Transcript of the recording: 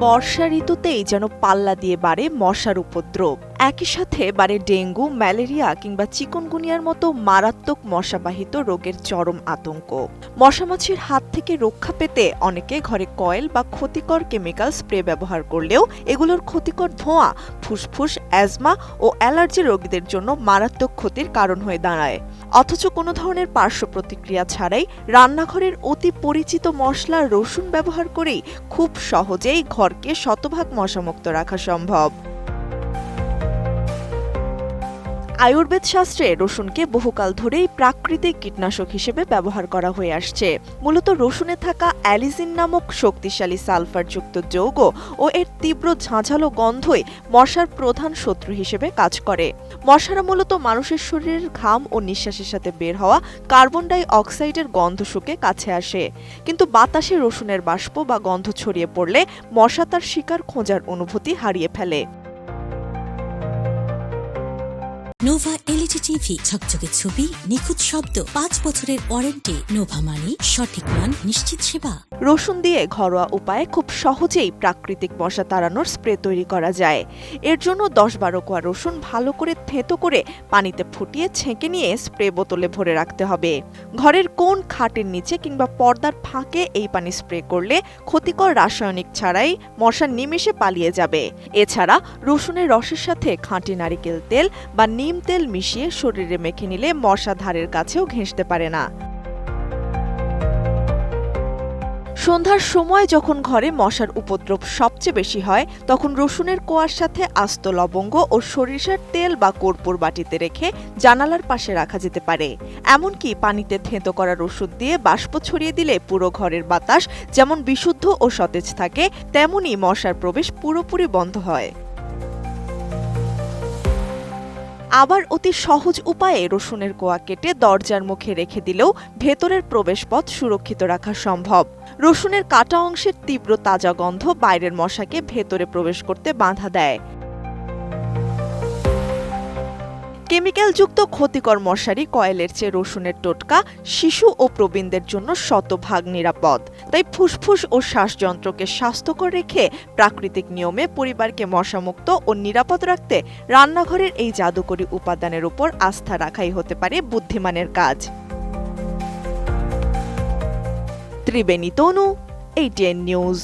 বর্ষা ঋতুতেই যেন পাল্লা দিয়ে বাড়ে মশার উপদ্রব। একই সাথে বাড়ে ডেঙ্গু, ম্যালেরিয়া কিংবা চিকুনগুনিয়ার মতো মারাত্মক মশাবাহিত রোগের চরম আতঙ্ক। মশামাছির হাত থেকে রক্ষা পেতে অনেকে ঘরে কয়েল বা ক্ষতিকর কেমিক্যাল স্প্রে ব্যবহার করলেও এগুলোর ক্ষতিকর ধোঁয়া ফুসফুস, অ্যাজমা ও অ্যালার্জি রোগীদের জন্য মারাত্মক ক্ষতির কারণ হয়ে দাঁড়ায়। অথচ কোনো ধরনের পার্শ্ব প্রতিক্রিয়া ছাড়াই রান্নাঘরের অতি পরিচিত মশলা রসুন ব্যবহার করেই খুব সহজেই ঘরকে শতভাগ মশামুক্ত রাখা সম্ভব। আয়ুর্বেদ শাস্ত্রে রসুনকে বহুকাল ধরেই প্রাকৃতিক কীটনাশক হিসেবে ব্যবহার করা হয়ে আসছে। মূলত রসুনে থাকা অ্যালিজিন নামক শক্তিশালী সালফারযুক্ত যৌগ ও এর তীব্র ঝাঁঝালো গন্ধই মশার প্রধান শত্রু হিসেবে কাজ করে। মশারা মূলত মানুষের শরীরের ঘাম ও নিঃশ্বাসের সাথে বের হওয়া কার্বন ডাই অক্সাইডের গন্ধ শুঁকে কাছে আসে, কিন্তু বাতাসে রসুনের বাষ্প বা গন্ধ ছড়িয়ে পড়লে মশা তার শিকার খোঁজার অনুভূতি হারিয়ে ফেলে। নোভা এলইডি টিভি, ঝকঝকে ছবি, নিখুঁত শব্দ, ৫ বছরের ওয়ারেন্টি। নোভা মানে সঠিক মান, নিশ্চিত সেবা। রসুন দিয়ে ঘরোয়া উপায়ে খুব সহজেই প্রাকৃতিক মশা তাড়ানোর স্প্রে তৈরি করা যায়। এর জন্য ১০-১২ কোয়া রসুন ভালো করে থেঁতো করে পানিতে ফুটিয়ে ছেঁকে নিয়ে স্প্রে বোতলে ভরে রাখতে হবে। ঘরের কোন খাটের নিচে কিংবা পর্দার ফাঁকে এই পানি স্প্রে করলে ক্ষতিকর রাসায়নিক ছাড়াই মশা নিমেষে পালিয়ে যাবে। এছাড়া রসুনের রসের সাথে খাঁটি নারিকেল তেল বা নিম তেল মিশিয়ে শরীরে মেখে নিলে মশা ধারের কাছেও ঘেঁষতে পারে না। সন্ধ্যার সময় যখন ঘরে মশার উপদ্রব সবচেয়ে বেশি হয়, তখন রসুনের কোয়ার সাথে আস্ত লবঙ্গ ও সরিষার তেল বা কর্পূর বাটিতে রেখে জানালার পাশে রাখা যেতে পারে। এমনকি পানিতে থেঁতো করা রসুন দিয়ে বাষ্প ছড়িয়ে দিলে পুরো ঘরের বাতাস যেমন বিশুদ্ধ ও সতেজ থাকে, তেমনি মশার প্রবেশ পুরোপুরি বন্ধ হয়। আবার অতি সহজ উপায়ে রসুনের কোয়া কেটে দরজার মুখে রেখে দিলেও ভেতরের প্রবেশপথ সুরক্ষিত রাখা সম্ভব। রসুনের কাটা অংশের তীব্র তাজা গন্ধ বাইরের মশাকে ভেতরে প্রবেশ করতে বাধা দেয়। কেমিক্যালযুক্ত ক্ষতিকর মশারি কয়েলের চেয়ে রসুনের টোটকা শিশু ও প্রবীণদের জন্য শতভাগ নিরাপদ। তাই ফুসফুস ও শ্বাসযন্ত্রকে স্বাস্থ্যকর রেখে প্রাকৃতিক নিয়মে পরিবারকে মশামুক্ত ও নিরাপদ রাখতে রান্নাঘরের এই জাদুকরী উপাদানের উপর আস্থা রাখাই হতে পারে বুদ্ধিমানের কাজ। ত্রিবেণী তনু, ATN নিউজ।